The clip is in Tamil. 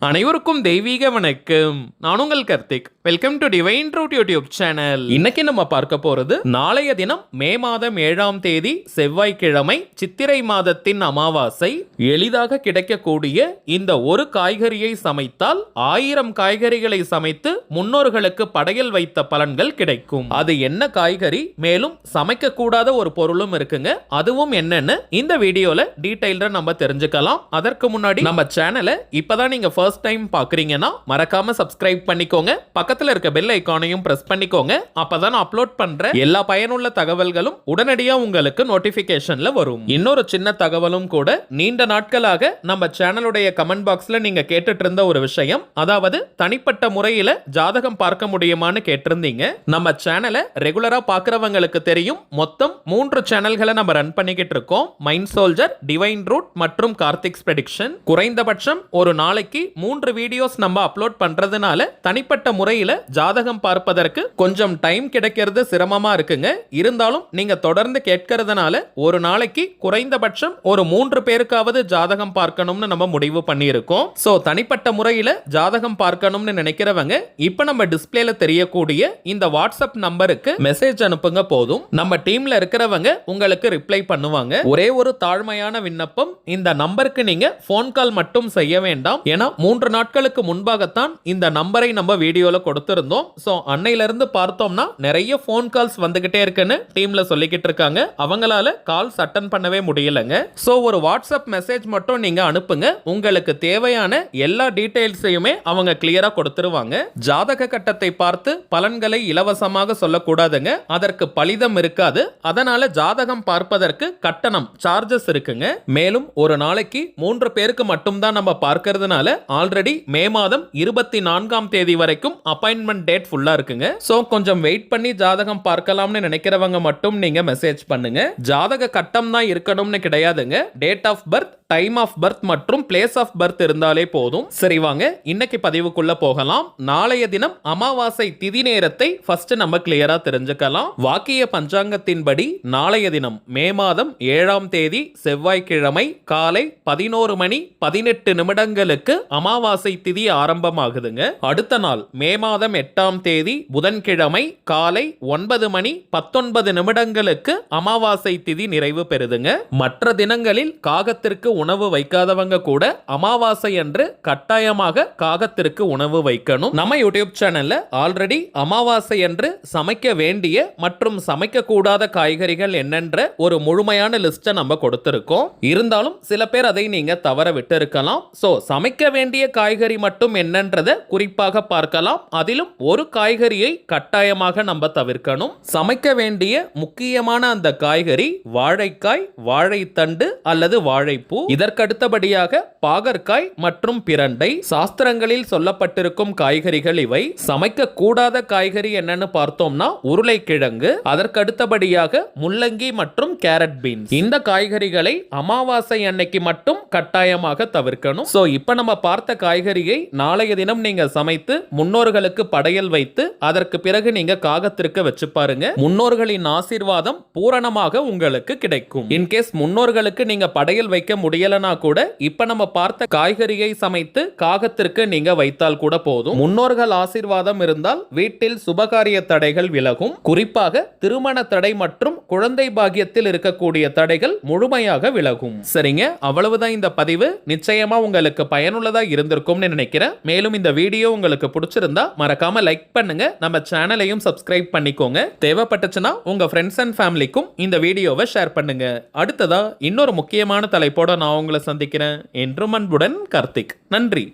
அனைவருக்கும் தெய்வீக வணக்கம். நான் உங்கள் Karthik. Welcome to divine truth YouTube channel. இன்னைக்கு நம்ம பார்க்க போறது நாளைய தினம் மே மாதம் 7ஆம் தேதி செவ்வாய்க்கிழமை சித்திரை மாதத்தின் அமாவாசை. எளிதாக கிடைக்கக்கூடிய இந்த ஒரு காய்கறியை சமைத்தால் 1000 காய்கறிகளை சமைத்து முன்னோர்களுக்கு படையல் வைத்த பலன்கள் கிடைக்கும். அது என்ன காய்கறி, மேலும் சமைக்க கூடாத ஒரு பொருளும் இருக்குங்க. அதுவும் என்னன்னு இந்த வீடியோல டீடைல்டா நம்ம தெரிஞ்சுக்கலாம். அதற்கு முன்னாடி நம்ம சேனலை இப்பதான் நீங்க ஃபர்ஸ்ட் டைம் பாக்குறீங்கன்னா மறக்காம சப்ஸ்கிரைப் பண்ணிக்கோங்க. பக்கத்துல இருக்க பெல் ஐகானையும் பிரஸ் பண்ணிக்கோங்க. அப்பதான் அப்லோட் பண்ற எல்லா பயனுள்ள தகவல்களும் உடனடியா உங்களுக்கு நோட்டிபிகேஷன்ல வரும். இன்னொரு சின்ன தகவலும் கூட, நீண்ட நாட்களாக நம்ம சேனலுடைய கமெண்ட் பாக்ஸ்ல நீங்க கேட்டுட்டு இருந்த ஒரு விஷயம், அதாவது தனிப்பட்ட முறையில ஜாதகம் பார்க்க முடியுமான்னு கேட்டிருந்தீங்க. நம்ம சேனலை ரெகுலரா பாக்குறவங்களுக்கு தெரியும், மொத்தம் 3 சேனல்களை நம்ம ரன் பண்ணிக்கிட்டு இருக்கோம். மைண்ட் சோல்ஜர், டிவைன் ரூட் மற்றும் கார்த்திக்ஸ் ப்ரெடிக்ஷன். குறைந்தபட்சம் ஒரு நாளைக்கு 3 வீடியோஸ் நம்ம அப்லோட் பண்றதுனால தனிப்பட்ட முறையில ஜாதகம் பார்ப்பதற்கு கொஞ்சம் டைம் கிடைக்கிறது சிரமமா இருக்குங்க. இருந்தாலும் நீங்க தொடர்ந்து கேட்கறதுனால ஒரு நாளைக்கு குறைந்தபட்சம் ஒரு 3 பேருக்காவது ஜாதகம் பார்க்கணும்னு நம்ம முடிவு பண்ணியிருக்கோம். சோ தனிப்பட்ட முறையில ஜாதகம் பார்க்கணும்னு நினைக்கிறவங்க இப்ப நம்ம டிஸ்பிளேல தெரியக்கூடிய இந்த வாட்ஸ்அப் நம்பருக்கு மெசேஜ் அனுப்புங்க போதும். நம்ம டீம்ல இருக்கிறவங்க உங்களுக்கு ரிப்ளை பண்ணுவாங்க. ஒரே ஒரு தாழ்மையான விண்ணப்பம், இந்த நம்பருக்கு நீங்க போன் கால் மட்டும் செய்ய வேண்டாம். ஏன்னா 3 நாட்களுக்கு முன்பாகத்தான் இந்த நம்பரை நம்ம வீடியோல கொடுத்திருந்தோம். சோ அன்னையில இருந்து பார்த்தோம்னா நிறைய போன் கால்ஸ் வந்துகிட்டே இருக்குன்னு டீம்ல சொல்லிக்கிட்டு இருக்காங்க. அவங்களால கால்ஸ் அட்டன் பண்ணவே முடியலங்க. சோ ஒரு வாட்ஸ்அப் மெசேஜ் மட்டும் நீங்க அனுப்புங்க. உங்களுக்கு தேவையான எல்லா டீடைல்ஸையுமே அவங்க கிளியரா கொடுத்துருவாங்க. ஜாதக கட்டத்தை பார்த்து பலன்களை இலவசமாக சொல்லக்கூடாதுங்க. அதற்கு பலிதம் இருக்காது. அதனால ஜாதகம் பார்ப்பதற்கு கட்டணம், சார்ஜஸ் இருக்குங்க. மேலும் ஒரு நாளைக்கு 3 பேருக்கு மட்டும் தான் நம்ம பார்க்கிறதுனால ஆல்ரெடி மே மாதம் 24ஆம் தேதி வரைக்கும் அப்பாயின்மெண்ட் டேட் ஃபுல்லா இருக்குங்க. சோ கொஞ்சம் வெயிட் பண்ணி ஜாதகம் பார்க்கலாம்னு நினைக்கிறவங்க மட்டும் நீங்க மெசேஜ் பண்ணுங்க. ஜாதக கட்டம் தான் இருக்கணும்னு கிடையாதுங்க. Date of birth, time of birth மற்றும் பிளேஸ் ஆஃப் பர்த் இருந்தாலே போதும். சரி வாங்க இன்னைக்கு பதிவுக்குள்ள போகலாம். நாளைய தினம் அமாவாசை திதி நேரத்தை ஃபர்ஸ்ட் நம்ம கிளியரா தெரிஞ்சுக்கலாம். வாக்கிய பஞ்சாங்கத்தின்படி நாளைய தினம் மே மாதம் 7ஆம் தேதி செவ்வாய்க்கிழமை காலை 11 மணி 18 நிமிடங்களுக்கு அமாவாசை திதி ஆரம்பமாகுதுங்க. அடுத்த நாள் மே மாதம் 8ஆம் தேதி புதன்கிழமை காலை 9 மணி 19 நிமிடங்களுக்கு அமாவாசை திதி நிறைவு பெறுதுங்க. மற்ற தினங்களில் காகத்திற்கு உணவு வைக்காதவங்க கூட அமாவாசை அன்று கட்டாயமாக காகத்திற்கு உணவு வைக்கணும். நம்ம யூடியூப் சேனல்ல ஆல்ரெடி அமாவாசை அன்று சமைக்க வேண்டிய மற்றும் சமைக்க கூடாத காய்கறிகள் என்னென்ற ஒரு முழுமையான லிஸ்ட்டை நம்ம கொடுத்திருக்கோம். இருந்தாலும் சில பேர் அதை நீங்க தவற விட்டு இருக்கலாம். சோ சமைக்க வேண்டிய காய்கறி மட்டும் என்னன்றதை குறிப்பாக பார்க்கலாம். அதிலும் ஒரு காய்கறியை கட்டாயமாக நம்ம தவிர்க்கணும். சமைக்க வேண்டிய முக்கியமான அந்த காய்கறி வாழைக்காய், வாழைத்தண்டு அல்லது வாழைப்பூ. இதற்கடுத்தபடியாக பாகற்காய் மற்றும் பிரண்டை. சாஸ்திரங்களில் சொல்லப்பட்டிருக்கும் காய்கறிகள் இவை. சமைக்க கூடாத காய்கறி என்னன்னு பார்த்தோம்னா உருளைக்கிழங்கு, அதற்கடுத்தபடியாக முள்ளங்கி மற்றும் கேரட் பீன்ஸ். இந்த காய்கறிகளை அமாவாசை அன்னைக்கு மட்டும் கட்டாயமாக தவிர்க்கணும். சோ இப்ப நம்ம பார்த்த காய்கறியை நாளைய தினம் நீங்க சமைத்து முன்னோர்களுக்கு படையல் வைத்து அதற்கு பிறகு நீங்க காகத்திற்கு வச்சு பாருங்க. முன்னோர்களின் ஆசீர்வாதம் பூரணமாக உங்களுக்கு கிடைக்கும். இன்கேஸ் முன்னோர்களுக்கு நீங்க படையல் வைக்க முடியலனா கூட இப்ப நம்ம பார்த்த காய்கறியை சமைத்து காகத்திற்கு நீங்க வைத்தால் கூட போதும். முன்னோர்கள் ஆசீர்வாதம் இருந்தால் வீட்டில் சுபகாரிய தடைகள் விலகும். குறிப்பாக திருமண தடை மற்றும் குழந்தை பாக்கியத்தில் இருக்கக்கூடிய தடைகள் முழுமையாக விலகும். சரிங்க, அவ்வளவுதான் இந்த பதிவு. நிச்சயமா உங்களுக்கு பயனுள்ளதா இருந்திருக்கும்னு நினைக்கிறேன். மேலும் இந்த வீடியோ உங்களுக்கு பிடிச்சிருந்தா மறக்காம லைக் பண்ணுங்க. நம்ம சேனலையும் சப்ஸ்கிரைப் பண்ணிக்கோங்க. தேவைப்பட்டுச்சுன்னா உங்க ஃப்ரெண்ட்ஸ் அண்ட் ஃபேமிலிக்கும் இந்த வீடியோவை ஷேர் பண்ணுங்க. அடுத்ததா இன்னொரு முக்கியமான தலைப்போட நான் உங்களை சந்திக்கிறேன். என்றும் அன்புடன் கார்த்திக். நன்றி.